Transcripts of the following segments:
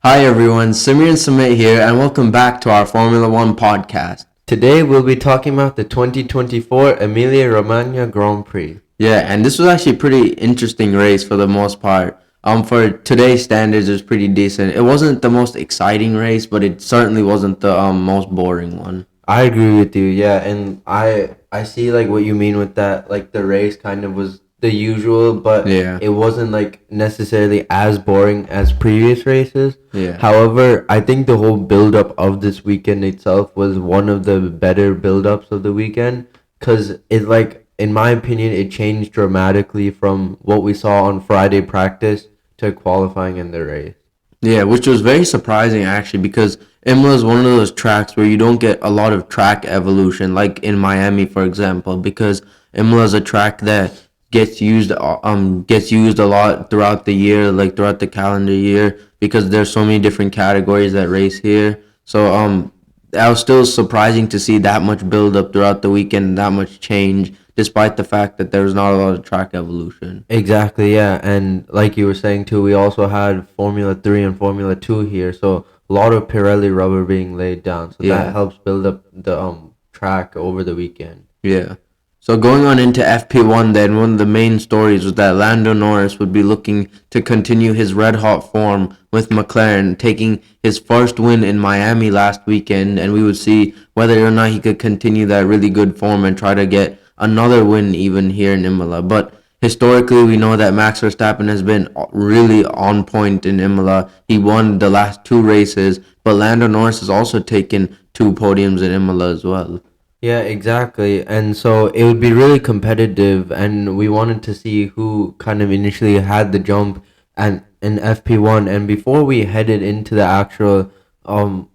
Hi everyone, Samir and Sumit here, and welcome back to our Formula One podcast. Today we'll be talking about the 2024 Emilia Romagna Grand Prix. Yeah, and this was actually a pretty interesting race for the most part. For today's standards, it was pretty decent. It wasn't the most exciting race, but it certainly wasn't the most boring one. I agree with you, yeah, and I see like what you mean with that. Like the race kind of was the usual, but Yeah, it wasn't like necessarily as boring as previous races. yeah. However, I think the whole build up of this weekend itself was one of the better build ups of the weekend because it like in my opinion it changed dramatically from what we saw on Friday practice to qualifying in the race. Yeah, which was very surprising actually because Imola is one of those tracks where you don't get a lot of track evolution, like in Miami, for example, because Imola is a track that gets used a lot throughout the year, like throughout the calendar year, because there's so many different categories that race here. So that was still surprising to see that much build up throughout the weekend, that much change, despite the fact that there was not a lot of track evolution. Exactly, yeah. And like you were saying too, we also had Formula 3 and Formula 2 here. So a lot of Pirelli rubber being laid down. So that Yeah. helps build up the track over the weekend. Yeah. So going on into FP1 then, one of the main stories was that Lando Norris would be looking to continue his red hot form with McLaren, taking his first win in Miami last weekend, and we would see whether or not he could continue that really good form and try to get another win even here in Imola. But historically, we know that Max Verstappen has been really on point in Imola. He won the last two races, but Lando Norris has also taken two podiums in Imola as well. Yeah, exactly. And so it would be really competitive, and we wanted to see who kind of initially had the jump and in FP1. And before we headed into the actual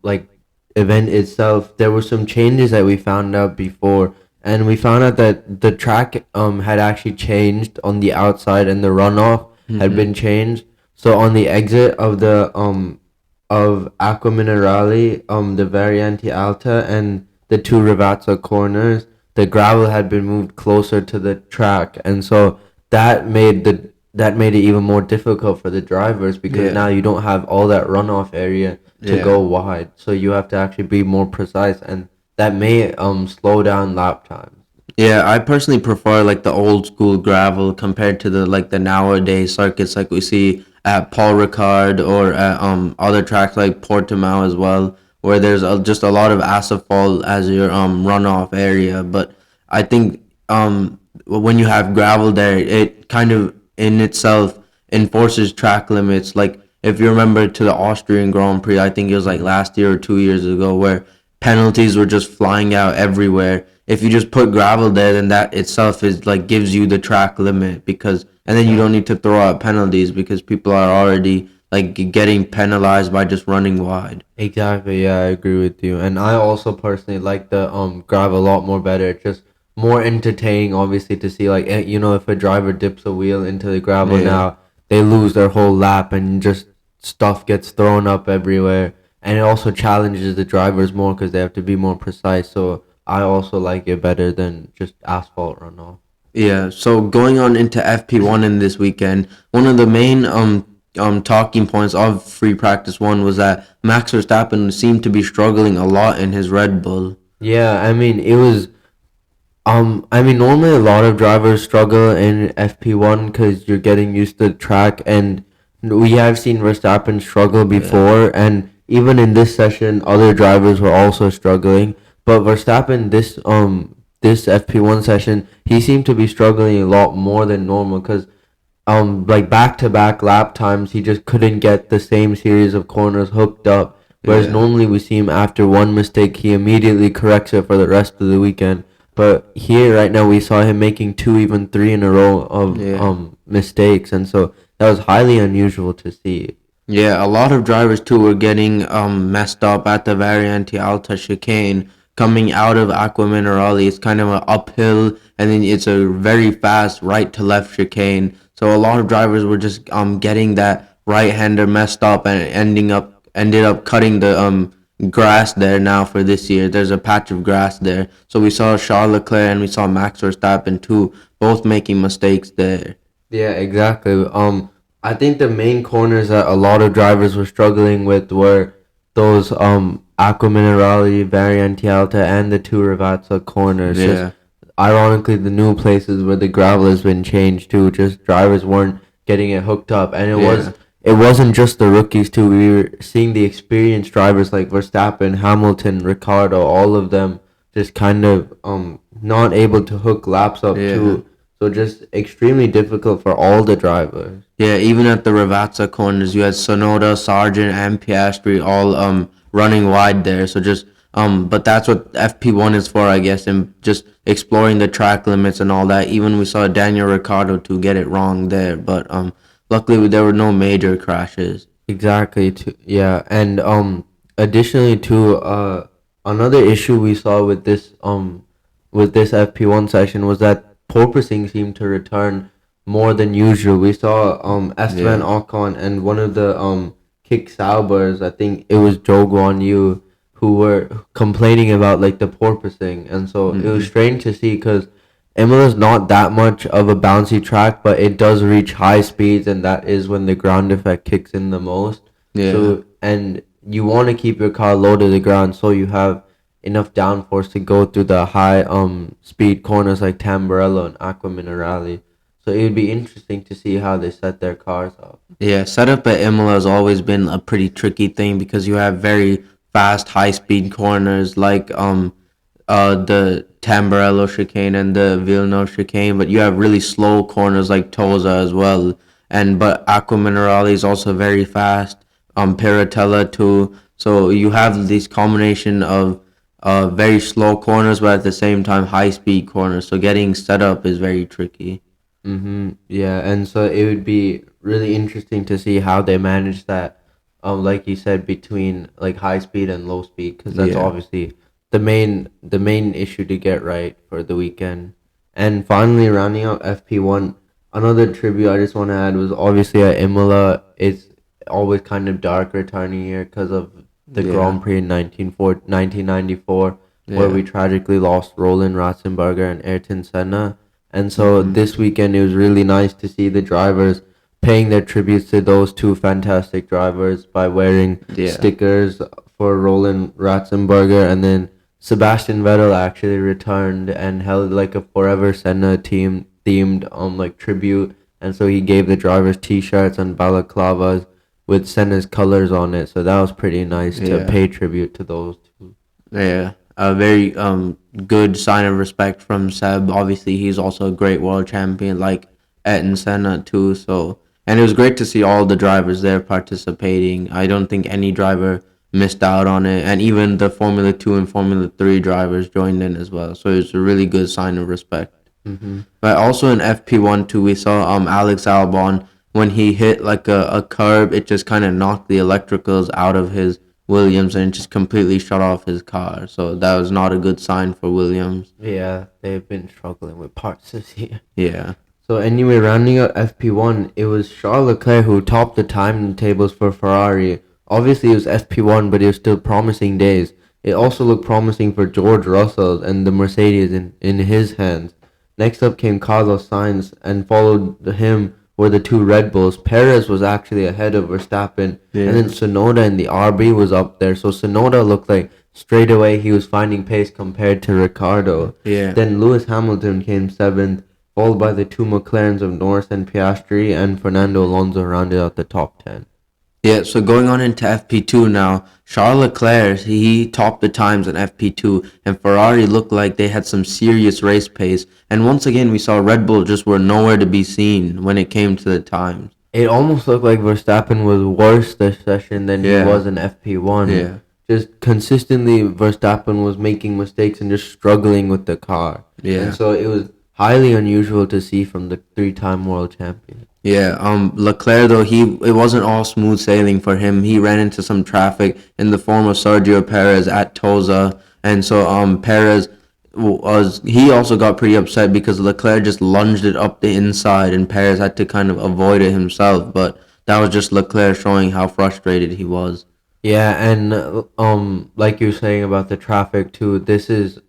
like event itself, there were some changes that we found out before, and we found out that the track had actually changed on the outside, and the runoff had Hmm. been changed. So on the exit of the of Acqua Minerale, the Variante Alta and the two Rivazza corners, the gravel had been moved closer to the track, and so that made it even more difficult for the drivers because Yeah. now you don't have all that runoff area to Yeah. go wide. So you have to actually be more precise, and that may slow down lap times. Yeah, I personally prefer like the old school gravel compared to the nowadays circuits like we see at Paul Ricard or at other tracks like Portimao as well, where there's just a lot of asphalt as your runoff area. But I think when you have gravel there, it kind of in itself enforces track limits. Like if you remember to the Austrian Grand Prix, I think it was like last year or 2 years ago, where penalties were just flying out everywhere. If you just put gravel there, then that itself is like gives you the track limit because, and then you don't need to throw out penalties because people are already like getting penalized by just running wide. Exactly, yeah, I agree with you. And I also personally like the gravel a lot more better. It's just more entertaining obviously to see like if a driver dips a wheel into the gravel Yeah. now, they lose their whole lap and just stuff gets thrown up everywhere. And it also challenges the drivers more because they have to be more precise. So I also like it better than just asphalt runoff. Yeah, so going on into FP1 in this weekend, one of the main talking points of free practice one was that Max Verstappen seemed to be struggling a lot in his Red Bull. Yeah, I mean it was I mean, normally a lot of drivers struggle in FP1 because you're getting used to the track, and we have seen Verstappen struggle Yeah. before, and even in this session, other drivers were also struggling. But Verstappen, this FP1 session, he seemed to be struggling a lot more than normal because like back to back lap times, he just couldn't get the same series of corners hooked up. Whereas Yeah. normally we see him after one mistake, he immediately corrects it for the rest of the weekend. But here right now we saw him making two, even three in a row of Yeah. mistakes, and so that was highly unusual to see. Yeah, a lot of drivers too were getting messed up at the Variante Alta chicane coming out of Aqua Minerale. It's kind of an uphill and then it's a very fast right to left chicane. So a lot of drivers were just getting that right hander messed up and ended up cutting the grass there now for this year. There's a patch of grass there. So we saw Charles Leclerc and we saw Max Verstappen too, both making mistakes there. Yeah, exactly. I think the main corners that a lot of drivers were struggling with were those Acqua Minerale, Variante Alta, and the two Ravazza corners. Just Yeah, ironically, the new places where the gravel has been changed to, just drivers weren't getting it hooked up, and yeah, it wasn't just the rookies too. We were seeing the experienced drivers like Verstappen, Hamilton, Ricardo, all of them just kind of not able to hook laps up yeah. too. So just extremely difficult for all the drivers. Yeah, even at the Ravazza corners, you had Sonoda, Sargent, and Piastri all running wide there. So just but that's what FP1 is for, I guess, and just exploring the track limits and all that. Even we saw Daniel Ricciardo to get it wrong there, but luckily there were no major crashes. Exactly. Yeah, and additionally to another issue we saw with this FP1 session was that porpoising seemed to return more than usual. We saw Esteban Yeah. Ocon and one of the kick Saubers, I think it was Joe Guan Yu, who were complaining about like the porpoising, and so it was Hmm. strange to see because Imola's not that much of a bouncy track, but it does reach high speeds, and that is when the ground effect kicks in the most. Yeah. So, and you want to keep your car low to the ground so you have enough downforce to go through the high speed corners like Tamburello and Acqua Minerale. So it would be interesting to see how they set their cars up. Yeah, setup at Imola has always been a pretty tricky thing because you have very fast, high-speed corners like the Tamburello chicane and the Villeneuve chicane, but you have really slow corners like Tosa as well. And but Acqua Minerale is also very fast. Piratella too. So you have this combination of very slow corners, but at the same time high-speed corners. So getting set up is very tricky. Mm-hmm. Yeah, and so it would be really interesting to see how they manage that, like you said, between like high speed and low speed, because that's Yeah. obviously the main issue to get right for the weekend. And finally, rounding out FP1, another tribute I just want to add was obviously at Imola. It's always kind of dark returning here because of the Yeah. Grand Prix in 1994, where Yeah. we tragically lost Roland Ratzenberger and Ayrton Senna. And so Hmm. this weekend, it was really nice to see the drivers paying their tributes to those two fantastic drivers by wearing Yeah. stickers for Roland Ratzenberger, and then Sebastian Vettel actually returned and held like a Forever Senna team themed like tribute, and so he gave the drivers T-shirts and balaclavas with Senna's colors on it. So that was pretty nice to Yeah. pay tribute to those two. Yeah, a very good sign of respect from Seb. Obviously, he's also a great world champion, like Ayrton Senna too. So, and it was great to see all the drivers there participating. I don't think any driver missed out on it, and even the Formula Two and Formula Three drivers joined in as well. So it's a really good sign of respect. Mm-hmm. But also in FP1 too, we saw Alex Albon when he hit like a curb, it just kind of knocked the electricals out of his Williams and just completely shut off his car. So that was not a good sign for Williams. Yeah, they've been struggling with parts this year. Yeah. So anyway, rounding out FP1, it was Charles Leclerc who topped the time tables for Ferrari. Obviously, it was FP1, but it was still promising days. It also looked promising for George Russell and the Mercedes in his hands. Next up came Carlos Sainz, and followed him were the two Red Bulls. Perez was actually ahead of Verstappen, and then Yeah. Sonoda in the RB was up there. So Sonoda looked like straight away he was finding pace compared to Ricardo. Yeah. Then Lewis Hamilton came seventh, followed by the two McLarens of Norris and Piastri, and Fernando Alonso rounded out the top 10. Yeah, so going on into FP2 now, Charles Leclerc, he topped the times in FP2, and Ferrari looked like they had some serious race pace. And once again, we saw Red Bull just were nowhere to be seen when it came to the times. It almost looked like Verstappen was worse this session than he Yeah, was in FP1. yeah, Just consistently, Verstappen was making mistakes and just struggling with the car. And yeah. so it was highly unusual to see from the three-time world champion. Yeah, Leclerc though it wasn't all smooth sailing for him. He ran into some traffic in the form of Sergio Perez at Tosa, and so Perez was he also got pretty upset because Leclerc just lunged it up the inside, and Perez had to kind of avoid it himself. But that was just Leclerc showing how frustrated he was. Yeah, and like you're saying about the traffic too, this is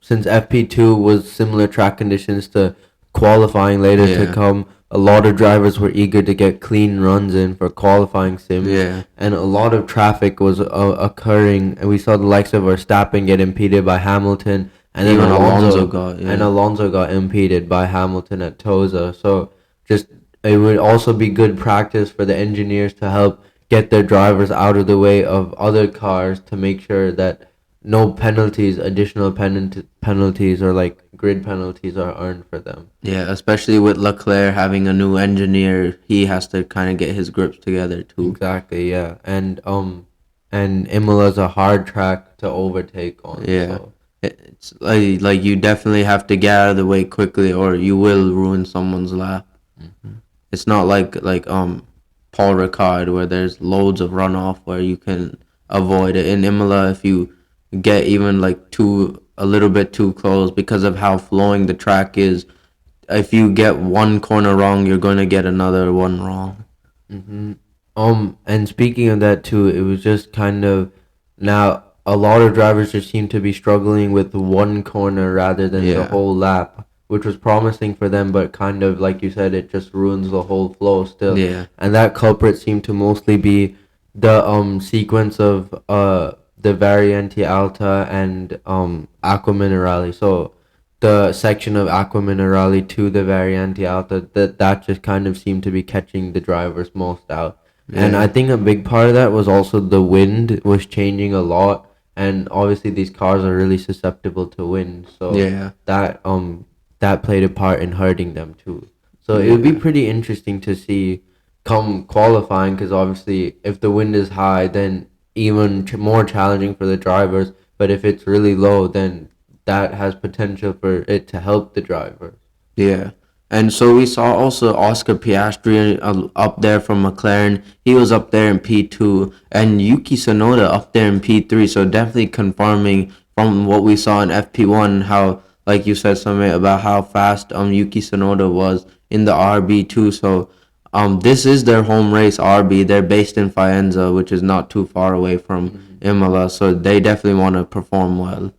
since FP2 was similar track conditions to qualifying later to Yeah, come, a lot of drivers were eager to get clean runs in for qualifying sims, Yeah. and a lot of traffic was occurring. And we saw the likes of Verstappen get impeded by Hamilton, and then Even Alonso got, yeah. Alonso got impeded by Hamilton at Tosa. So just it would also be good practice for the engineers to help get their drivers out of the way of other cars to make sure that no penalties, additional penalties or like grid penalties are earned for them. Yeah, especially with Leclerc having a new engineer, he has to kind of get his grips together too. Exactly, yeah. And Imola's a hard track to overtake on, Yeah. so It's like you definitely have to get out of the way quickly or you will ruin someone's lap. mhm. It's not like Paul Ricard where there's loads of runoff where you can avoid it. In Imola, if you get even like too a little bit too close because of how flowing the track is, if you get one corner wrong, you're going to get another one wrong. Mm-hmm. And speaking of that too, it was just kind of now a lot of drivers just seem to be struggling with one corner rather than the Yeah. whole lap, which was promising for them, but kind of like you said, it just ruins the whole flow still. Yeah. And that culprit seemed to mostly be the sequence of the Variante Alta and Aqua Minerale. So the section of Aqua Minerale to the Variante Alta, that just kind of seemed to be catching the drivers most out. And I Yeah. think a big part of that was also the wind was changing a lot, and obviously these cars are really susceptible to wind, so Yeah. that that played a part in hurting them too. So it would be Yeah. pretty interesting to see come qualifying, because obviously if the wind is high, then even more challenging for the drivers. But if it's really low, then that has potential for it to help the drivers. Yeah. And so we saw also Oscar Piastri up there from McLaren. He was up there in P2 and Yuki Tsunoda up there in P3. So definitely confirming from what we saw in FP1 how like you said something about how fast Yuki Tsunoda was in the RB2. So this is their home race RB. They're based in Faenza, which is not too far away from Imola. So they definitely want to perform well.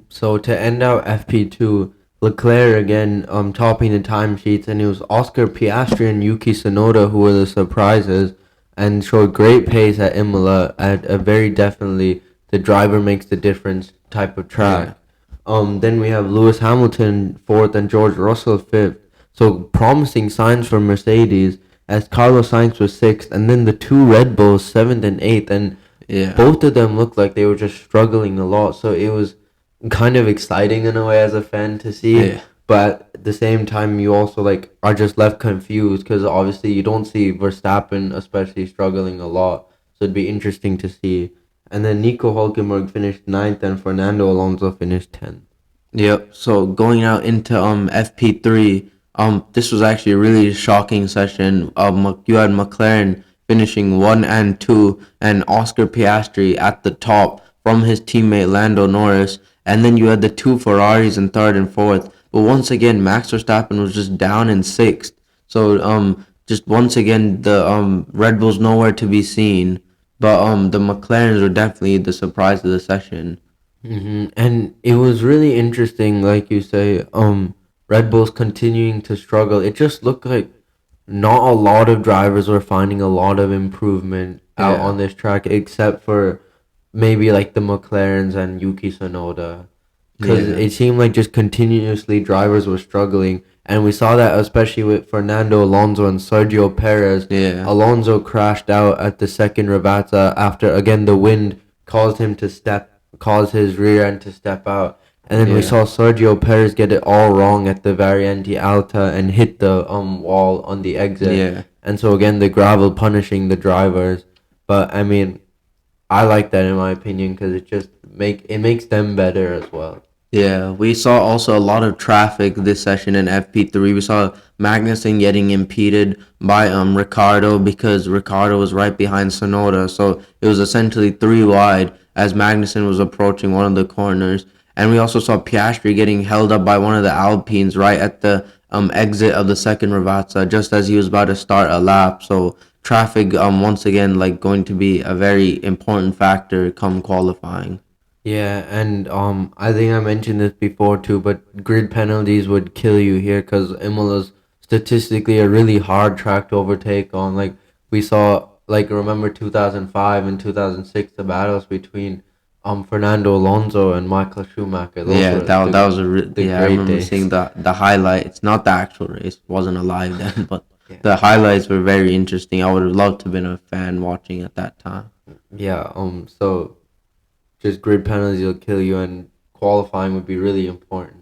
So to end out FP2, Leclerc again topping the timesheets, and it was Oscar Piastri and Yuki Tsunoda who were the surprises and showed great pace at Imola at a very definitely the driver makes the difference type of Yeah. track. Then we have Lewis Hamilton fourth and George Russell fifth. So promising signs for Mercedes as Carlos Sainz was sixth, and then the two Red Bulls seventh and eighth, and Yeah. both of them looked like they were just struggling a lot. So it was kind of exciting in a way as a fan to see, Yeah. but at the same time you also like are just left confused because obviously you don't see Verstappen especially struggling a lot. So it'd be interesting to see. And then Nico Hulkenberg finished ninth and Fernando Alonso finished 10th. Yep. So going out into FP3, this was actually a really shocking session. You had McLaren finishing 1 and 2, and Oscar Piastri at the top from his teammate Lando Norris, and then you had the two Ferraris in third and fourth. But once again, Max Verstappen was just down in sixth. So just once again, the Red Bulls nowhere to be seen. But the McLarens were definitely the surprise of the session. And it was really interesting, like you say, Red Bull's continuing to struggle. It just looked like not a lot of drivers were finding a lot of improvement out Yeah. on this track, except for maybe like the McLarens and Yuki Tsunoda, because Yeah. it seemed like just continuously drivers were struggling, and we saw that especially with Fernando Alonso and Sergio Perez. Yeah. Alonso crashed out at the second Ravazza after again the wind caused his rear end to step out. And then we Yeah. saw Sergio Perez get it all wrong at the Variante Alta and hit the wall on the exit. Yeah. And so again the gravel punishing the drivers. But I mean, I like that in my opinion because it makes them better as well. Yeah, we saw also a lot of traffic this session in FP3. We saw Magnussen getting impeded by Ricardo because Ricardo was right behind Sonoda. So it was essentially three wide as Magnussen was approaching one of the corners. And we also saw Piastri getting held up by one of the Alpines right at the exit of the second Ravazza just as he was about to start a lap. So traffic once again like going to be a very important factor come qualifying. Yeah, and I think I mentioned this before too, but grid penalties would kill you here because Imola's statistically a really hard track to overtake on. Like we saw, like remember 2005 and 2006, the battles between Fernando Alonso and Michael Schumacher. Those Yeah, were that was the yeah. I great remember days. seeing the highlights, not the actual race. Wasn't alive then, but Yeah. the highlights were very interesting. I would have loved to have been a fan watching at that time. Yeah. So just grid penalties will kill you, and qualifying would be really important.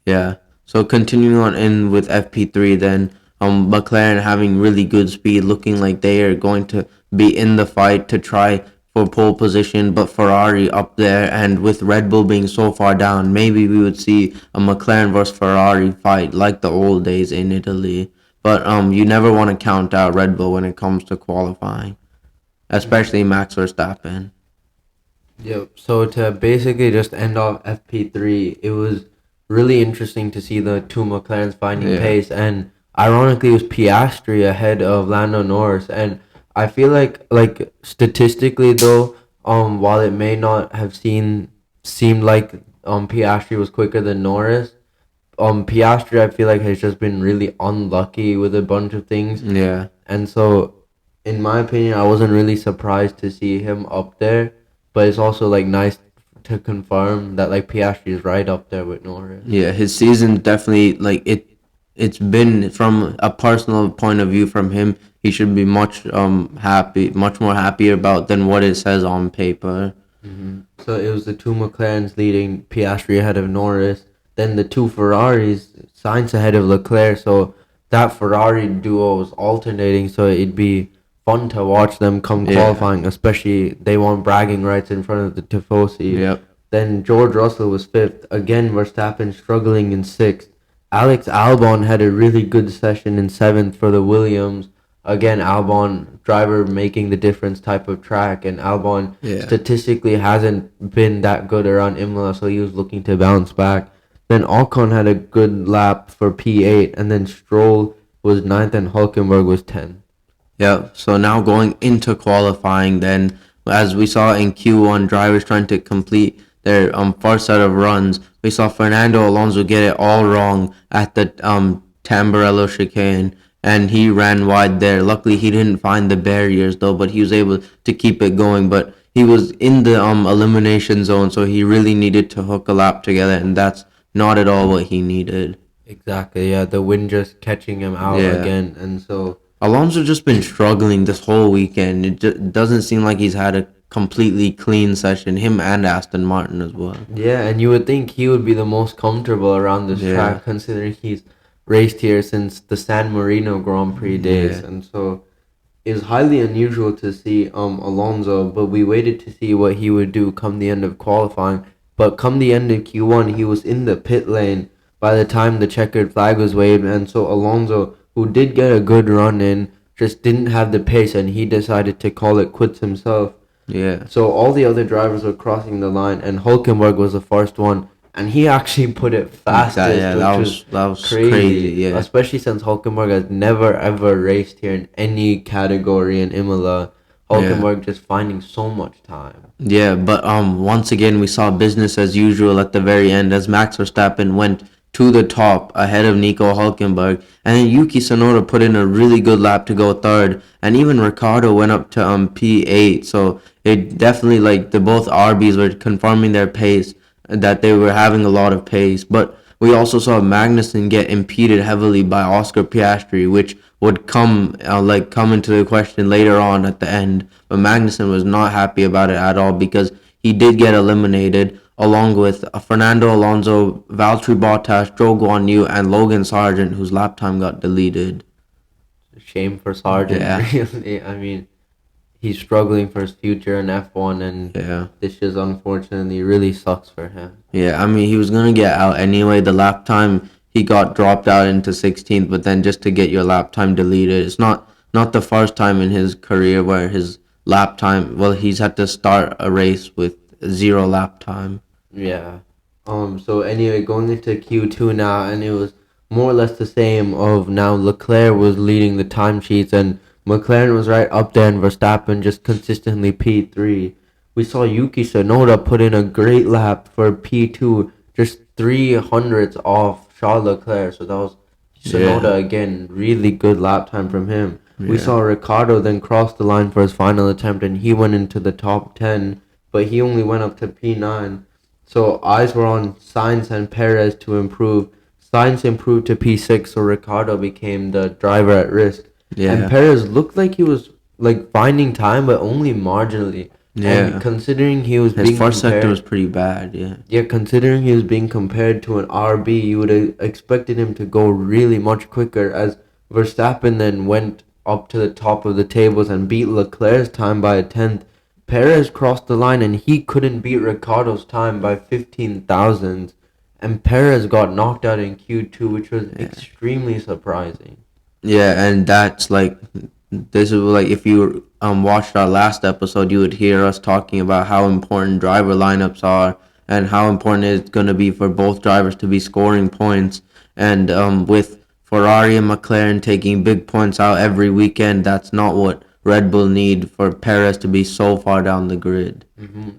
Yeah. So continuing on in with FP3, then McLaren having really good speed, looking like they are going to be in the fight to try for pole position, but Ferrari up there, and with Red Bull being so far down, maybe we would see a McLaren versus Ferrari fight like the old days in Italy. But you never want to count out Red Bull when it comes to qualifying, especially Max Verstappen. Yep. So to basically just end off FP3, it was really interesting to see the two McLarens finding Yeah. pace, and ironically, it was Piastri ahead of Lando Norris. And I feel like statistically though, while it may not have seemed like Piastri was quicker than Norris, Piastri I feel like has just been really unlucky with a bunch of things, Yeah. and so, in my opinion, I wasn't really surprised to see him up there. But it's also like nice to confirm that like Piastri is right up there with Norris. Yeah, his season definitely like it's been from a personal point of view from him, he should be much more happier about than what it says on paper. So it was the two McLarens leading Piastri ahead of Norris, then the two Ferraris, Sainz ahead of Leclerc. So that Ferrari duo was alternating. So it'd be fun to watch them come Yeah. qualifying, especially they want bragging rights in front of the Tifosi. Yep. Then George Russell was fifth. Again, Verstappen struggling in sixth. Alex Albon had a really good session in seventh for the Williams. Again, Albon, driver making the difference type of track, and Albon Yeah. statistically hasn't been that good around Imola, so he was looking to bounce back. Then Ocon had a good lap for P8, and then Stroll was ninth, and Hulkenberg was 10th. Yeah, so now going into qualifying, then as we saw in Q1, drivers trying to complete their first set of runs, we saw Fernando Alonso get it all wrong at the Tamburello chicane, and he ran wide there. Luckily, he didn't find the barriers though, but he was able to keep it going. But he was in the elimination zone, so he really needed to hook a lap together, and that's not at all what he needed. Exactly, yeah, the wind just catching him out Yeah. again, and so Alonso just been struggling this whole weekend. Doesn't seem like he's had a completely clean session. Him and Aston Martin as well. yeah, and you would think he would be the most comfortable around this Yeah, track, considering he's raced here since the San Marino Grand Prix days, yeah, and so it was highly unusual to see Alonso, but we waited to see what he would do come the end of qualifying. But come the end of Q1, he was in the pit lane by the time the checkered flag was waved, and so Alonso, who did get a good run in, just didn't have the pace, and he decided to call it quits himself. yeah. So all the other drivers were crossing the line, and Hulkenberg was the first one, and he actually put it fastest, Yeah, which was that was crazy. crazy. Yeah, Especially since Hulkenberg has never ever raced here in any category in Imola. yeah. Hulkenberg just finding so much time. Yeah, but once again we saw business as usual at the very end as Max Verstappen went to the top ahead of Nico Hulkenberg, and then Yuki Tsunoda put in a really good lap to go third, and even Ricardo went up to P8. So it definitely like the both RBs were confirming their pace, that they were having a lot of pace, but we also saw Magnussen get impeded heavily by Oscar Piastri, which would come into the question later on at the end. But Magnussen was not happy about it at all because he did get eliminated along with Fernando Alonso, Valtteri Bottas, Zhou Guanyu, and Logan Sargent, whose lap time got deleted. Shame for Sargent, Yeah, really. I mean, he's struggling for his future in F1, and yeah. this just unfortunately really sucks for him. Yeah, I mean, he was gonna get out anyway. The lap time he got dropped out into 16th, but then just to get your lap time deleted, it's not the first time in his career where his lap time. Well, he's had to start a race with zero lap time. Yeah. So anyway, going into Q2 now, and it was more or less the same. Of now, Leclerc was leading the timesheets, and McLaren was right up there, and Verstappen just consistently P3. We saw Yuki Tsunoda put in a great lap for P2, just 300ths off Charles Leclerc. So that was Sonoda Yeah. again, really good lap time from him. We Yeah. saw Ricardo then cross the line for his final attempt and he went into the top 10, but he only went up to P9. So eyes were on Sainz and Perez to improve. Sainz improved to P6, so Ricardo became the driver at risk. And Yeah. Perez looked like he was like finding time, but only marginally. And Yeah. considering he was His being first sector was compared, pretty bad. Yeah. yeah, considering he was being compared to an RB, you would have expected him to go really much quicker as Verstappen then went up to the top of the tables and beat Leclerc's time by a tenth. Perez crossed the line and he couldn't beat Ricardo's time by 15 thousandths. And Perez got knocked out in Q2, which was Yeah. extremely surprising. Yeah, and that's like this is like if you watched our last episode, you would hear us talking about how important driver lineups are and how important it's going to be for both drivers to be scoring points. And with Ferrari and McLaren taking big points out every weekend, that's not what Red Bull need for Perez to be so far down the grid.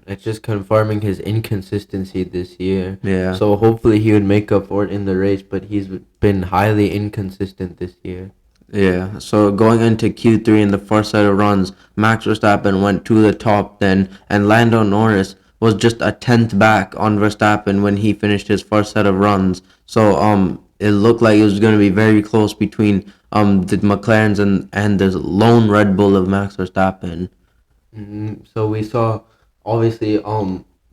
It's just confirming his inconsistency this year. Yeah. So hopefully he would make up for it in the race, but he's been highly inconsistent this year. Yeah, so going into Q3 in the first set of runs, Max Verstappen went to the top then, and Lando Norris was just a tenth back on Verstappen when he finished his first set of runs. So it looked like it was going to be very close between the McLarens and the lone Red Bull of Max Verstappen. So we saw obviously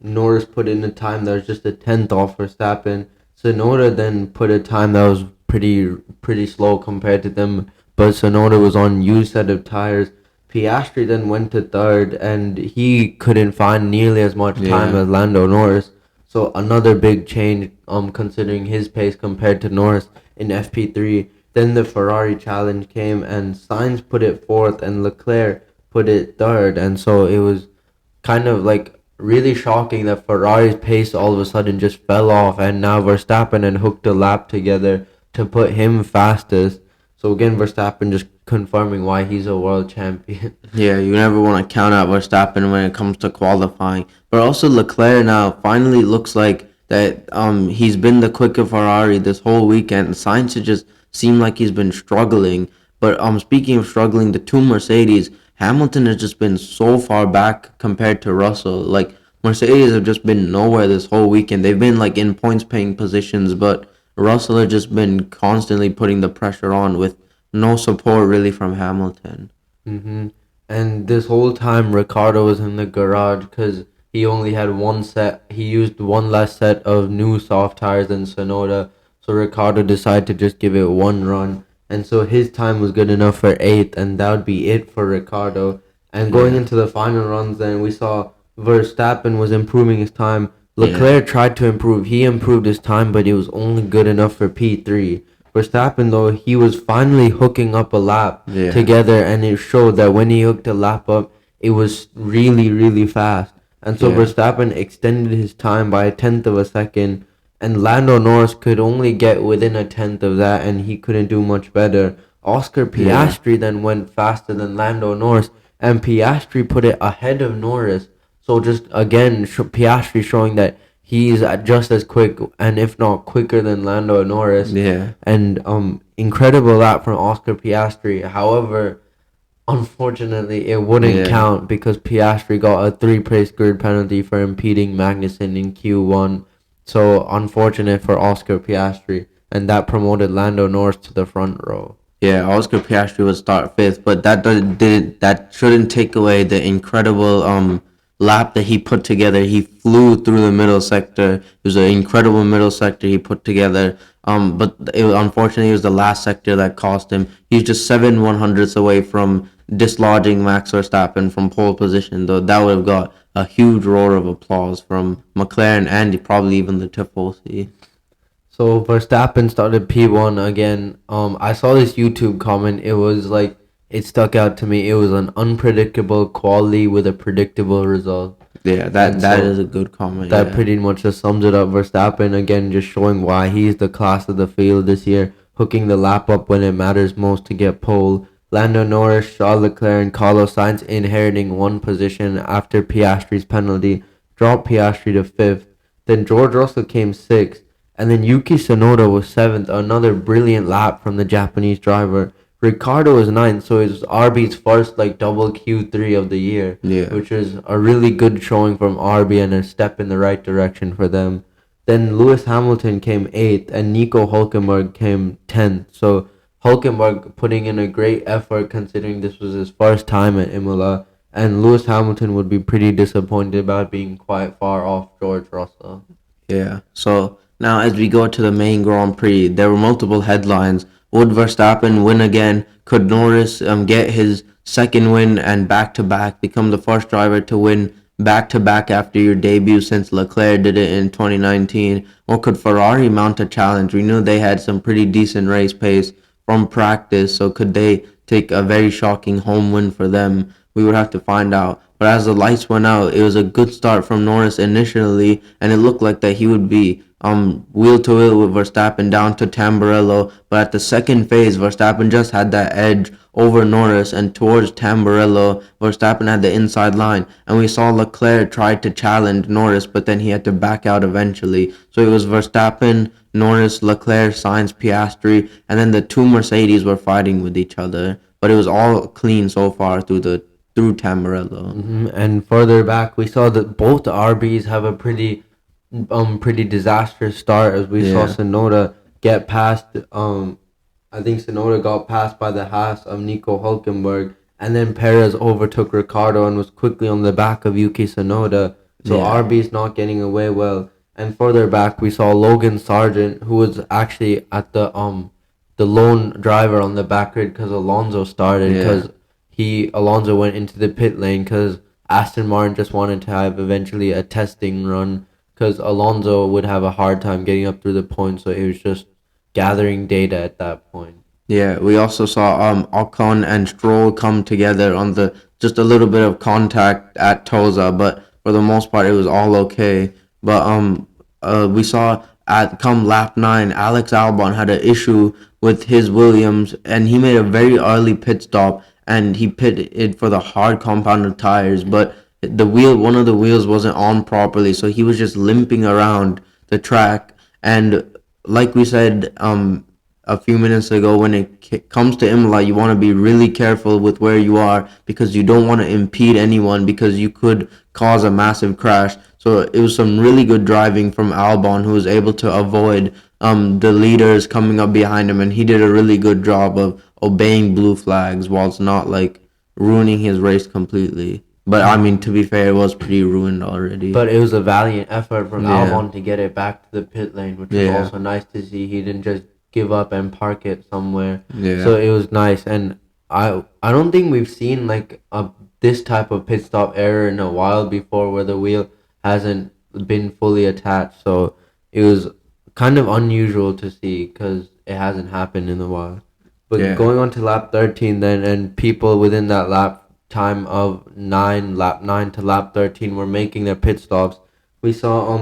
Norris put in a time that was just a tenth off Verstappen. Sonoda then put a time that was pretty slow compared to them, but Sonoda was on used set of tires. Piastri then went to third, and he couldn't find nearly as much time Yeah, as Lando Norris. So another big change, considering his pace compared to Norris in FP3. Then the Ferrari challenge came, and Sainz put it fourth, and Leclerc put it third, and so it was kind of like really shocking that Ferrari's pace all of a sudden just fell off, and now Verstappen and hooked a lap together to put him fastest. So again, Verstappen just confirming why he's a world champion. yeah, you never want to count out Verstappen when it comes to qualifying. But also Leclerc now finally looks like that he's been the quicker Ferrari this whole weekend. Sainz has just seemed like he's been struggling. But speaking of struggling, the two Mercedes, Hamilton has just been so far back compared to Russell. Like Mercedes have just been nowhere this whole weekend. They've been like in points paying positions, but Russell has just been constantly putting the pressure on with no support really from Hamilton. hmm And this whole time, Ricardo was in the garage because he only had one set. He used one less set of new soft tires than Sonoda. So Ricardo decided to just give it one run. And so his time was good enough for eighth, and that would be it for Ricardo. And going Yeah, into the final runs, then we saw Verstappen was improving his time. yeah, Leclerc tried to improve. He improved his time, but it was only good enough for P3. Verstappen, though, he was finally hooking up a lap yeah, together, and it showed that when he hooked a lap up, it was really, really fast. And so yeah, Verstappen extended his time by a tenth of a second, and Lando Norris could only get within a tenth of that, and he couldn't do much better. Oscar yeah, Piastri then went faster than Lando Norris, and Piastri put it ahead of Norris. So just again, Piastri showing that he's just as quick, and if not quicker than Lando Norris. yeah, And incredible lap from Oscar Piastri. However, unfortunately, it wouldn't yeah. count because Piastri got a three-place grid penalty for impeding Magnussen in Q1. So unfortunate for Oscar Piastri, and that promoted Lando Norris to the front row. Yeah, Oscar Piastri would start fifth, but that shouldn't take away the incredible lap that he put together. He flew through the middle sector. It was an incredible middle sector he put together. But unfortunately, it was the last sector that cost him. He's just 7/100ths away from dislodging Max Verstappen from pole position. Though that would have got a huge roar of applause from McLaren and probably even the Tifosi. So Verstappen started P1 again. I saw this YouTube comment. It was like it stuck out to me. It was an unpredictable quality with a predictable result. Yeah, that And that so is a good comment. that Yeah, pretty much just sums it up. Verstappen again just showing why he's the class of the field this year, hooking the lap up when it matters most to get pole. Lando Norris, Charles Leclerc, and Carlos Sainz inheriting one position after Piastri's penalty dropped Piastri to fifth. Then George Russell came sixth, And then Yuki Tsunoda was seventh, another brilliant lap from the Japanese driver. Ricardo was ninth, so it was RB's first like double Q3 of the year, Yeah. which is a really good showing from RB and a step in the right direction for them. Then Lewis Hamilton came eighth, and Nico Hulkenberg came 10th. So Hulkenberg putting in a great effort considering this was his first time at Imola, and Lewis Hamilton would be pretty disappointed about being quite far off George Russell. Yeah. So now, as we go to the main Grand Prix, there were multiple headlines. Would Verstappen win again? Could Norris get his second win and back to back, become the first driver to win back to back after your debut since Leclerc did it in 2019? Or could Ferrari mount a challenge? We knew they had some pretty decent race pace from practice, so could they take a very shocking home win for them? We would have to find out. But as the lights went out, it was a good start from Norris initially, and it looked like that he would be wheel to wheel with Verstappen down to Tamburello. But at the second phase, Verstappen just had that edge over Norris, and towards Tamburello, Verstappen had the inside line, and we saw Leclerc try to challenge Norris, but then he had to back out eventually. So it was Verstappen, Norris, Leclerc, Sainz, Piastri, and then the two Mercedes were fighting with each other. But it was all clean so far through Tamburello. And further back, we saw that both RBs have a pretty disastrous start as we saw Yeah. Sonoda get past I think Sonoda got passed by the Haas of Nico Hulkenberg, and then Perez overtook Ricardo and was quickly on the back of Yuki Sonoda. So Yeah. RB's not getting away well. And further back, we saw Logan Sargent, who was actually at the lone driver on the back grid because Alonso started Yeah. because he Alonso went into the pit lane because Aston Martin just wanted to have eventually a testing run because Alonso would have a hard time getting up through the points, so he was just gathering data at that point. Yeah, we also saw Ocon and Stroll come together on the just a little bit of contact at Toza, but for the most part it was all okay. But we saw at come lap 9, Alex Albon had an issue with his Williams, and he made a very early pit stop, and he pitted for the hard compounded tires, but one of the wheels wasn't on properly, so he was just limping around the track, and like we said a few minutes ago, when it comes to Imola, you want to be really careful with where you are because you don't want to impede anyone because you could cause a massive crash. So it was some really good driving from Albon, who was able to avoid the leaders coming up behind him, and he did a really good job of obeying blue flags whilst not like ruining his race completely. But I mean, to be fair, it was pretty ruined already. But it was a valiant effort from Yeah. Albon to get it back to the pit lane, which was Yeah. also nice to see. He didn't just give up and park it somewhere. Yeah. So it was nice, and I don't think we've seen like a this type of pit stop error in a while before, where the wheel hasn't been fully attached. So it was kind of unusual to see because it hasn't happened in a while. But Yeah. going on to lap 13 then, and people within that lap time of lap 9 to lap 13 were making their pit stops. We saw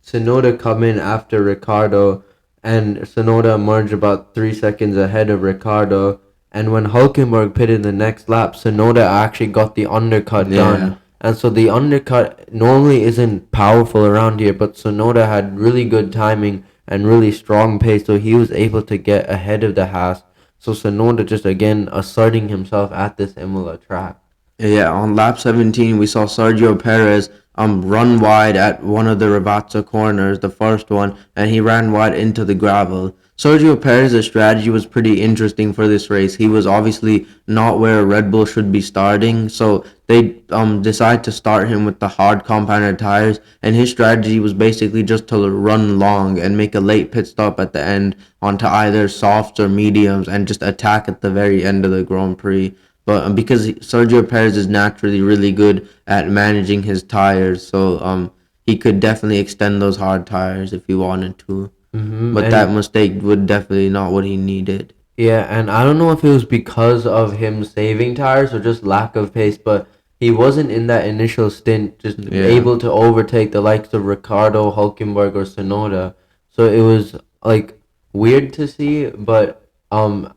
Sonoda come in after Ricardo, and Sonoda emerged about 3 seconds ahead of Ricardo. And when Hulkenberg pitted the next lap, Sonoda actually got the undercut Yeah. done. And so the undercut normally isn't powerful around here, but Sonoda had really good timing and really strong pace, so he was able to get ahead of the Haas. So Sonoda just again asserting himself at this Imola track. Yeah, on lap 17, we saw Sergio Perez run wide at one of the Ravazza corners, the first one, and he ran wide into the gravel. Sergio Perez's strategy was pretty interesting for this race. He was obviously not where Red Bull should be starting, so they decided to start him with the hard compounded tires, and his strategy was basically just to run long and make a late pit stop at the end onto either softs or mediums and just attack at the very end of the Grand Prix. But because Sergio Perez is naturally really good at managing his tires, so he could definitely extend those hard tires if he wanted to. But And that mistake would definitely not what he needed. yeah, and I don't know if it was because of him saving tires or just lack of pace, but he wasn't in that initial stint just Yeah. able to overtake the likes of Ricardo, Hulkenberg, or Sonoda. So it was like weird to see, but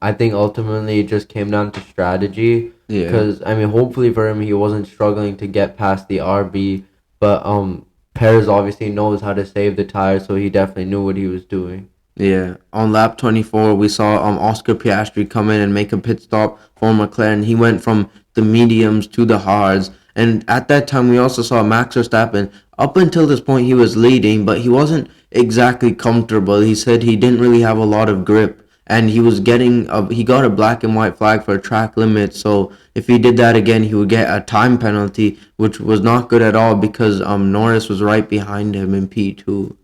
I think ultimately it just came down to strategy. Yeah. Because I mean, hopefully for him, he wasn't struggling to get past the RB, but Perez obviously knows how to save the tire, so he definitely knew what he was doing. Yeah, on lap 24, we saw Oscar Piastri come in and make a pit stop for McLaren. He went from the mediums to the hards, and at that time, we also saw Max Verstappen. Up until this point, he was leading, but he wasn't exactly comfortable. He said he didn't really have a lot of grip, and he got a black and white flag for a track limit. So if he did that again, he would get a time penalty, which was not good at all because Norris was right behind him in P2.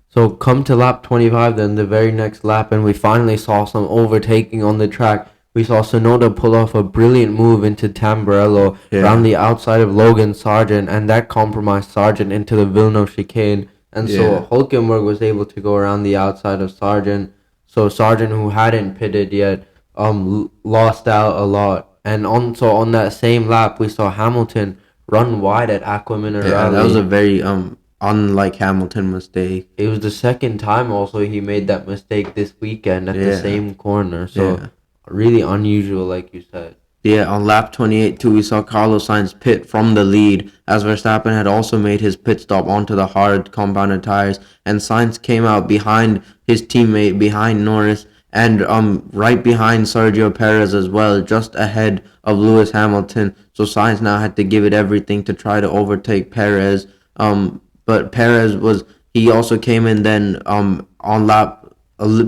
So come to lap 25, then the very next lap, and we finally saw some overtaking on the track. We saw Sonoda pull off a brilliant move into Tamburello around Yeah, the outside of Logan Sargent, and that compromised Sargent into the Villeneuve chicane. And yeah. so Hulkenberg was able to go around the outside of Sargent. So Sargent, who hadn't pitted yet, lost out a lot. And on that same lap, we saw Hamilton run wide at Aqua Yeah, that was a Minerale. very unlike Hamilton mistake. It was the second time also he made that mistake this weekend at the Yeah, same corner. So yeah. really unusual, like you said. Yeah, on lap 28 too, we saw Carlos Sainz pit from the lead as Verstappen had also made his pit stop onto the hard compounded tires, and Sainz came out behind his teammate, behind Norris, and right behind Sergio Perez as well, just ahead of Lewis Hamilton. So Sainz now had to give it everything to try to overtake Perez. But Perez was he also came in then on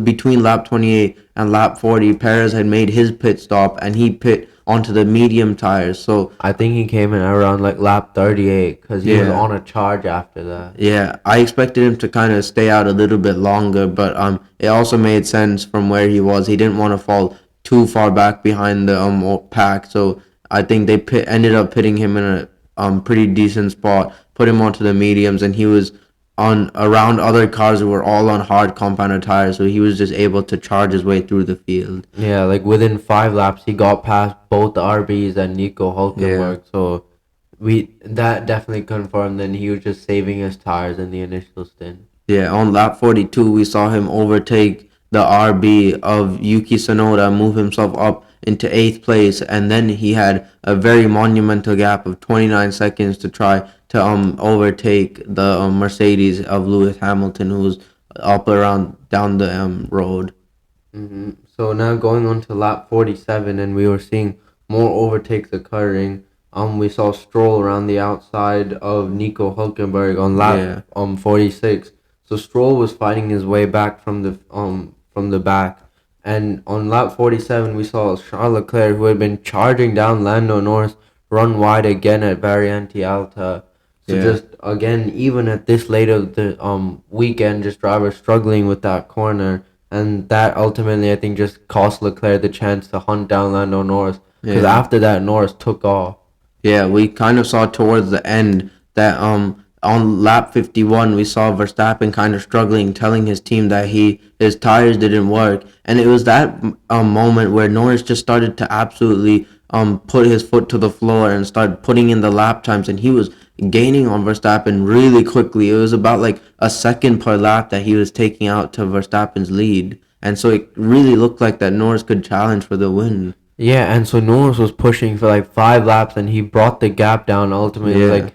between lap 28 and lap 40. Perez had made his pit stop and he pit onto the medium tires. So I think he came in around like lap 38 because he was yeah, on a charge after that. yeah, I expected him to kind of stay out a little bit longer, but it also made sense from where he was. He didn't want to fall too far back behind the pack, so I think they ended up pitting him in a pretty decent spot, put him onto the mediums, and he was on around other cars who were all on hard compounded tires, so he was just able to charge his way through the field. Yeah, like within 5 laps, he got past both RBs and Nico Yeah. Hulkenberg. So we that definitely confirmed that he was just saving his tires in the initial stint. Yeah, on lap 42, we saw him overtake the RB of Yuki Tsunoda, move himself up into eighth place, and then he had a very monumental gap of 29 seconds to try to overtake the Mercedes of Lewis Hamilton, who was up around down the road. So now going on to lap 47, and we were seeing more overtakes occurring. We saw Stroll around the outside of Nico Hulkenberg on Yeah, lap 46. So Stroll was fighting his way back from the back, and on lap 47 we saw Charles Leclerc, who had been charging down Lando Norris, run wide again at Variante Alta. So yeah. just again, even at this late of the weekend, just drivers struggling with that corner, and that ultimately I think just cost Leclerc the chance to hunt down Lando Norris. Because Yeah. after that, Norris took off. Yeah, we kind of saw towards the end that on lap 51 we saw Verstappen kind of struggling, telling his team that his tires didn't work, and it was that moment where Norris just started to absolutely put his foot to the floor and started putting in the lap times, and he was gaining on Verstappen really quickly. It was about like a second per lap that he was taking out to Verstappen's lead, and so it really looked like that Norris could challenge for the win. Yeah, and so Norris was pushing for like 5 laps, and he brought the gap down ultimately, Yeah, like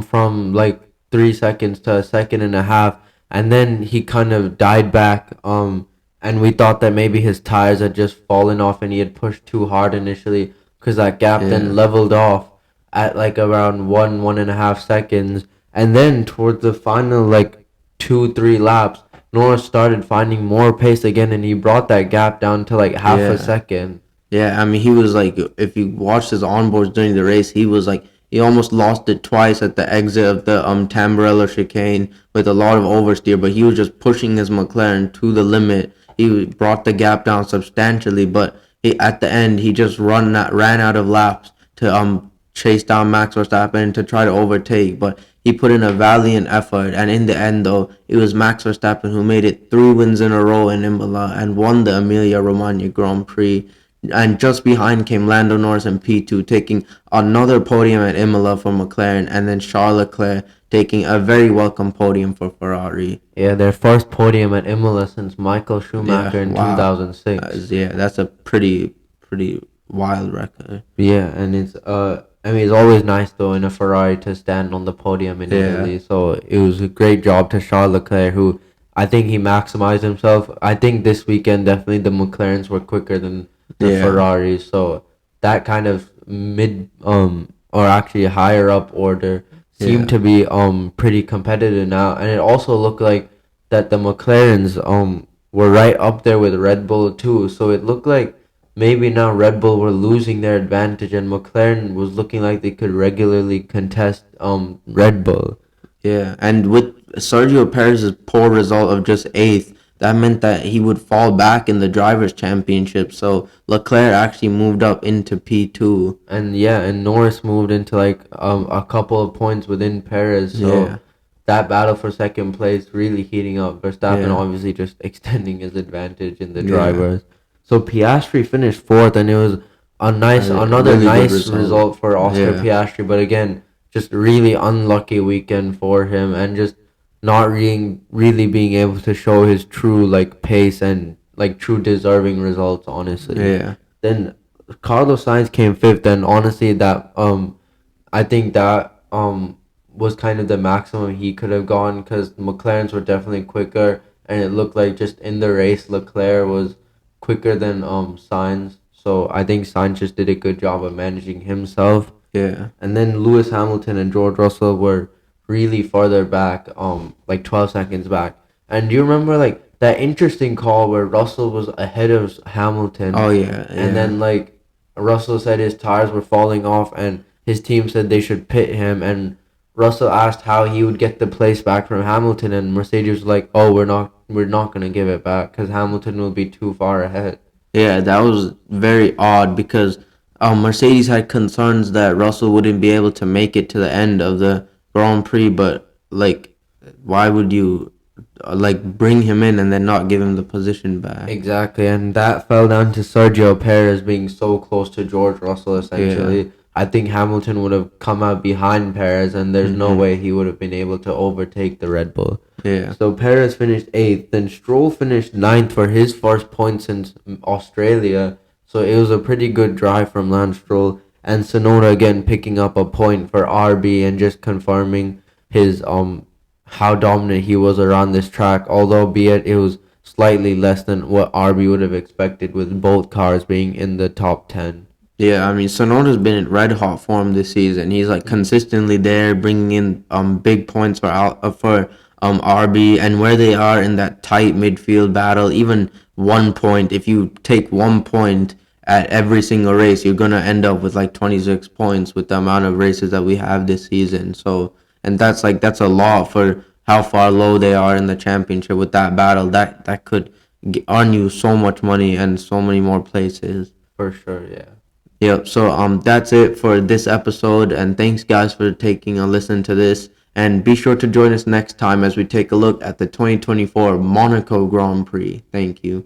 from like 3 seconds to a second and a half, and then he kind of died back. And we thought that maybe his tires had just fallen off, and he had pushed too hard initially, because that gap then yeah. leveled off at like around 1.5 seconds, and then towards the final like 2 3 laps, Norris started finding more pace again, and he brought that gap down to like half a Yeah. second. Yeah, I mean, he was like, if you watched his onboards during the race, he was like, he almost lost it twice at the exit of the Tamburello chicane with a lot of oversteer, but he was just pushing his McLaren to the limit. He brought the gap down substantially, but at the end, he just ran out of laps to chase down Max Verstappen to try to overtake, but he put in a valiant effort, and in the end, though, it was Max Verstappen who made it 3 wins in a row in Imola and won the Emilia Romagna Grand Prix. And just behind came Lando Norris in P2, taking another podium at Imola for McLaren, and then Charles Leclerc taking a very welcome podium for Ferrari. Yeah, their first podium at Imola since Michael Yeah, Schumacher in wow. 2006. Yeah, that's a pretty wild record. Yeah, and it's I mean, it's always nice though in a Ferrari to stand on the podium in Yeah, Italy. So it was a great job to Charles Leclerc, who I think he maximized himself. I think this weekend definitely the McLarens were quicker than the yeah, Ferraris. So that kind of mid or actually higher up order seemed yeah, to be pretty competitive now, and it also looked like that the McLarens were right up there with Red Bull too. So it looked like maybe now Red Bull were losing their advantage, and McLaren was looking like they could regularly contest Red Bull. yeah. And with Sergio Perez's poor result of just eighth, that meant that he would fall back in the drivers' championship. So Leclerc actually moved up into P2. And yeah, and Norris moved into like a couple of points within Perez, so Yeah, that battle for second place really heating up. Verstappen yeah, obviously just extending his advantage in the yeah. drivers. So Piastri finished fourth, and it was A another really good nice result. result for Oscar Yeah, Piastri. But again, just really unlucky weekend for him, and just not really being able to show his true like pace and like true deserving results. Honestly, yeah, then Carlos Sainz came fifth, and honestly, that I think that was kind of the maximum he could have gone because McLarens were definitely quicker, and it looked like just in the race Leclerc was quicker than Sainz. So I think Sainz just did a good job of managing himself, yeah. and then Lewis Hamilton and George Russell were really farther back, like 12 seconds back. And do you remember like that interesting call where Russell was ahead of Hamilton, Oh yeah, and yeah. then like Russell said his tires were falling off, and his team said they should pit him, and Russell asked how he would get the place back from Hamilton, and Mercedes was like, "Oh, we're not gonna give it back because Hamilton will be too far ahead." Yeah, that was very odd because Mercedes had concerns that Russell wouldn't be able to make it to the end of the Grand Prix, but like, why would you like bring him in and then not give him the position back? Exactly, and that fell down to Sergio Perez being so close to George Russell. Yeah. Essentially, I think Hamilton would have come out behind Perez, and there's no Mhm. way he would have been able to overtake the Red Bull. Yeah. So Perez finished eighth, then Stroll finished ninth for his first point since Australia. So it was a pretty good drive from Lance Stroll, and Sonoda again picking up a point for RB and just confirming his how dominant he was around this track. Although be it was slightly less than what RB would have expected with both cars being in the top 10. Yeah, I mean Sonoda's been in red hot form this season. He's like consistently there, bringing in big points for RB, and where they are in that tight midfield battle. Even 1 point, if you take 1 point at every single race, you're gonna end up with like 26 points with the amount of races that we have this season. So, and that's a lot for how far low they are in the championship with that battle. That could earn you so much money and so many more places. For sure, yeah. Yep. So that's it for this episode, and thanks guys for taking a listen to this. And be sure to join us next time as we take a look at the 2024 Monaco Grand Prix. Thank you.